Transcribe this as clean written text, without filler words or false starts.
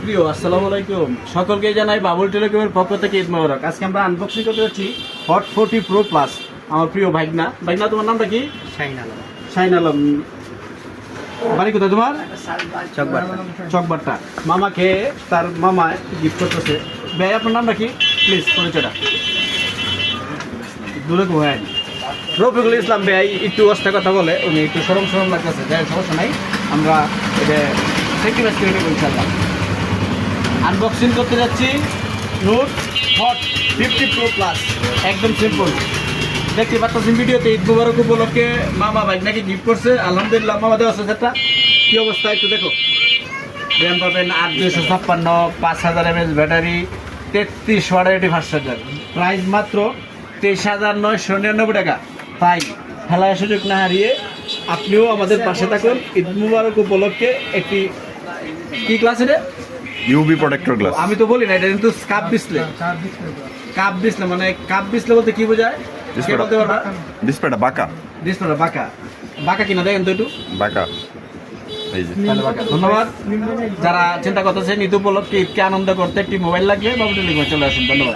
প্রিয়, আসসালামু আলাইকুম। সকলকে জানাই বাবুল টেলিকমের পক্ষ থেকে ঈদ মোবারক। আজকে আমরা আনবক্সিং করতে যাচ্ছি হট 40 প্রো প্লাস। আমার প্রিয় ভাইগনা, তোমার নামটা কি? শাহিন আলম। বাড়ি কোথায় তোমার? চকবারটা। মামাকে তার মামা গিফট করতেছে। ভাই আপনার নামটা কি? প্লিজ পরিচয়টা দূরে ঘুমায়। রফিকুল ইসলাম ভাই একটু অস্তে কথা বলে, উনি একটু সরম লাগতেছে। যাই সমস্যা নাই, আমরা এটা স্যাক্রিফাইস করে নেব ইনশাআল্লাহ। আনবক্সিং করতে যাচ্ছি নোট হট 50 প্রো প্লাস। একদম সিম্পল, দেখতে পাচ্ছেন ভিডিওতে। ঈদ মুবারক উপলক্ষে মামা ভাই নাকি গিফট করছে। আলহামদুলিল্লাহ, মামা দেওয়া আছে সেটটা। কী অবস্থা একটু দেখো। র্যাম পাবেন 8/256, 5000 mAh ব্যাটারি, 33 ওয়াটের এটি ফাস্ট চার্জার। প্রাইস মাত্র 23,999 টাকা। তাই খেলার সুযোগ না হারিয়ে আপনিও আমাদের পাশে থাকুন। ঈদ মুবারক উপলক্ষে একটি কি ক্লাস এটা? UV protector glass. আমি তো বলি না, এটা কিন্তু কাপ ডিসপ্লে। কাপ ডিসপ্লে মানে কাপ ডিসপ্লে বলতে কি বোঝায়? ডিসপ্লেটা বাঁকা। ডিসপ্লেটা বাঁকা। বাঁকা কিনা দেখেন তো একটু। বাঁকা, এই যে। ধন্যবাদ। যারা চিন্তা করতেছেন ঈদ উপলক্ষে ঈদকে আনন্দ করতে একটি মোবাইল লাগবে, বাবু টেলিকমে চলে আসুন। ধন্যবাদ।